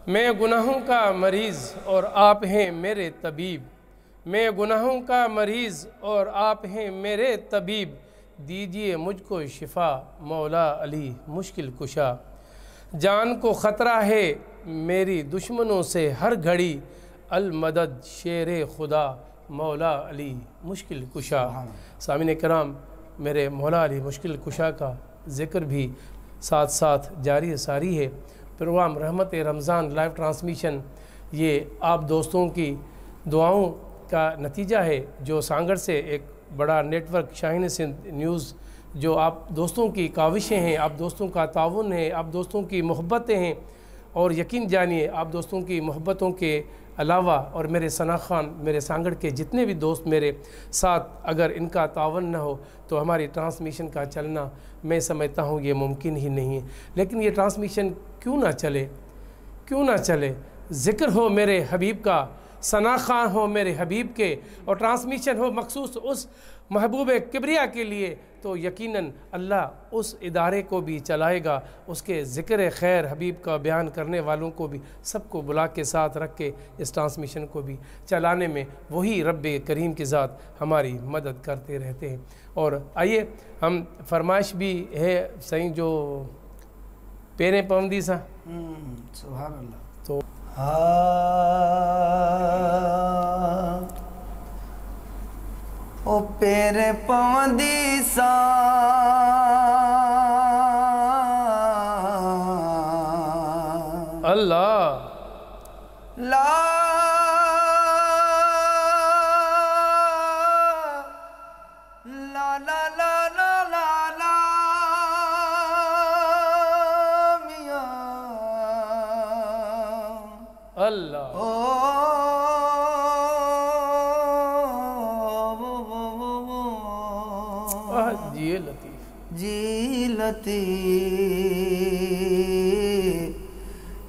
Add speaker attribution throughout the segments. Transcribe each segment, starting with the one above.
Speaker 1: मैं गुनाहों का मरीज़ और आप हैं मेरे तबीब, मैं गुनाहों का मरीज़ और आप हैं मेरे तबीब, दीजिए मुझको शिफा मौला अली मुश्किल कुशा। जान को ख़तरा है मेरी दुश्मनों से हर घड़ी, अल मदद शेर खुदा मौला अली मुश्किल कुशा। सामिन कराम, मेरे मौला अली मुश्किल कुशा का ज़िक्र भी साथ साथ जारी सारी है। प्रोग्राम रहमत रमज़ान लाइव ट्रांसमिशन ये आप दोस्तों की दुआओं का नतीजा है, जो सांगड़ से एक बड़ा नेटवर्क शाहीन सिंध न्यूज़, जो आप दोस्तों की काविशें हैं, आप दोस्तों का ताउन है, आप दोस्तों की मोहब्बतें हैं। और यकीन जानिए, आप दोस्तों की मोहब्बतों के अलावा और मेरे सना खान, मेरे सांगड़ के जितने भी दोस्त मेरे साथ, अगर इनका तावन न हो तो हमारी ट्रांसमिशन का चलना मैं समझता हूँ ये मुमकिन ही नहीं है। लेकिन ये ट्रांसमिशन क्यों ना चले, क्यों ना चले। ज़िक्र हो मेरे हबीब का, सना खान हो मेरे हबीब के, और ट्रांसमिशन हो मखसूस उस महबूब किबरिया के लिए, तो यकीनन अल्लाह उस इदारे को भी चलाएगा, उसके ज़िक्र खैर हबीब का बयान करने वालों को भी सबको बुला के साथ रख के इस ट्रांसमिशन को भी चलाने में वही रब करीम की ज़ात हमारी मदद करते रहते हैं। और आइए, हम फरमाइश भी है सही जो पेरे पवंदी सा
Speaker 2: सुभान अल्लाह।
Speaker 1: तो
Speaker 2: ओ पेरे पवंदी सा
Speaker 1: अल्लाह
Speaker 2: ला ला ला ला ला ला ला मियां
Speaker 1: अल्लाह
Speaker 2: ओ
Speaker 1: जी लतीफ़
Speaker 2: जी लतीफ़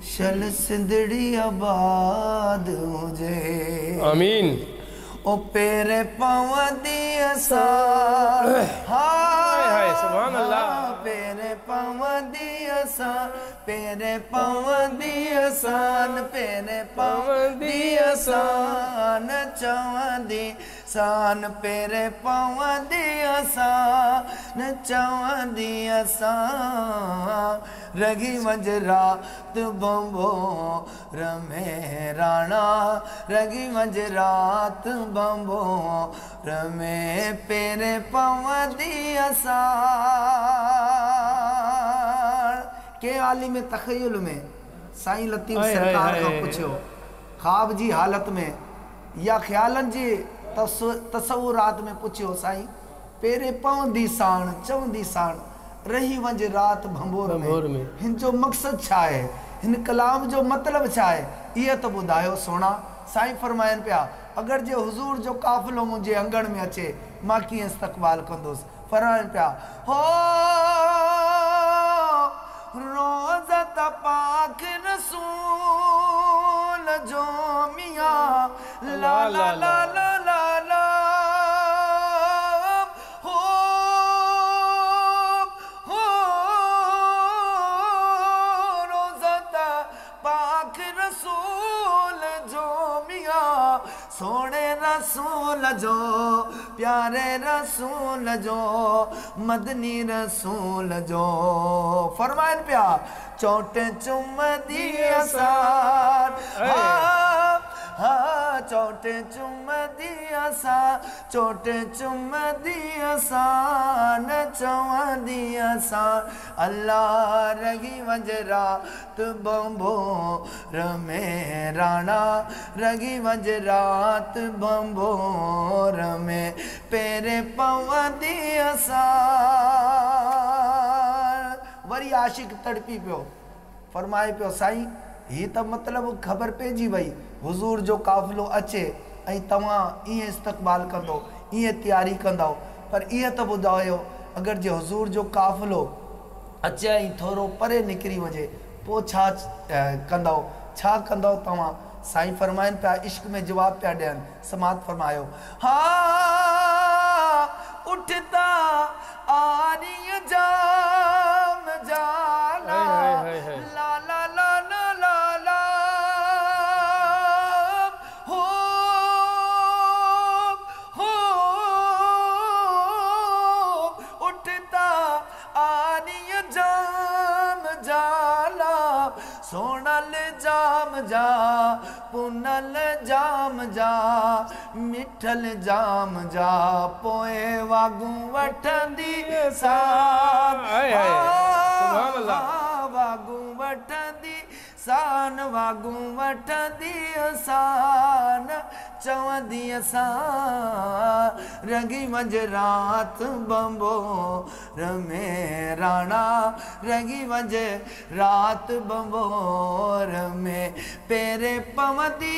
Speaker 2: शल सिंधड़ी आबाद हुजे।
Speaker 1: आमीन।
Speaker 2: ओ पेरे पवंदी असा
Speaker 1: हाय हाय सुभान अल्लाह।
Speaker 2: पेरे पवंदी असा, पेरे पवंदी असान, पेरे पवंदी असान चवंदी सान, पेरे पवंदी असान चवंदी असान, रगी वंज रात बंबो रमे राणा, रगी वंज रात बंबो रमे पेरे पवंदी असान। के आलिम तख़य्युल में साईं लतीफ़ सरकार का पूछो, ख्वाब जी हालत में या ख्यालन जी तसव्वुरात में पूछो, साईं पेरे पवंदी साण चवंदी साण रही वंज रात भंबोर में, हिन जो मकसद छा है, हिन कलाम जो मतलब छा है, ये तो बुधायो सोना। साईं फरमायन पिया, अगर जे हुजूर जो काफिलो मुझे अंगण में अचे मां कीअं इस्तक़बाल कंदुसि। फरमायन पिया, हो रोज़त पाक रसूल जो मियां ला ला ला ला ला ला, हो रोज़त पाक रसूल जो मियां, सोने रसूल जो प्यारे रसूल जो मदनी रसूल जो। फरमाइन पिया, चोटे चुम दी असार, हाँ चोटे चुम दी असा, चोटे चुम दी असान चवंदी असान, अल्लाह रगी वंज रात बंबो रमे राणा, रगी वंज रात बंबो रमे पेरे पवंदी असान। वरी आशिक तड़पी पियो, फरमाए पियो, साईं ही तो मतलब खबर पइजी वई हुजूर जो काफिलो अचे ऐं तव्हां ईअं इस्तक़बाल कंदो, ईअं तैयारी कंदो, पर ईअं त ॿुधायो अगर जे हुजूर जो काफिलो अचे ऐं थोरो परे निकिरी वञे पोइ छा कंदो, छा कंदो तव्हां। साईं फरमाइनि पिया, इश्क में जवाब पिया ॾियनि, समात फरमायो, हा उठता आरी जाम जाला ला ला ला ला ला ला सोनल जाम जा पुनल जाम जा मिठल जाम जा पोए वागू वठंदी सान
Speaker 1: सुभान अल्लाह
Speaker 2: वागू वठंदी सान वागू वठंदी सान चवंदी असां रंगी वंज रात बंबोर में राणा रंगी वंज रात बंबोर में पेरे पवंदी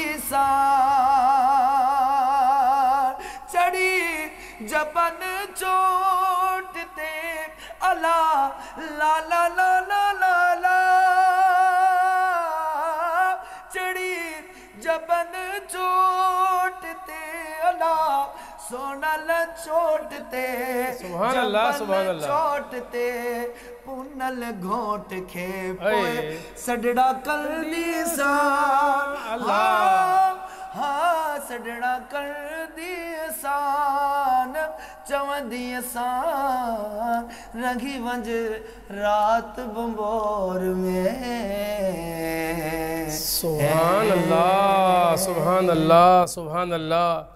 Speaker 2: सान चढ़ी जबन चोट ते अला ला ला ला ला ला ला चढ़ी जबन चोट ते अला सोनल चोट ते
Speaker 1: सुभान अल्लाह सुभान अल्लाह
Speaker 2: चोट ते पुनल घोट खे पोए सडड़ा कल्दी सान
Speaker 1: अल्लाह
Speaker 2: हाँ सडड़ा कर दी सान चवंदी सान रंगी वंज रात बंबोर में
Speaker 1: सुभान अल्लाह सुभान अल्लाह सुभान अल्लाह।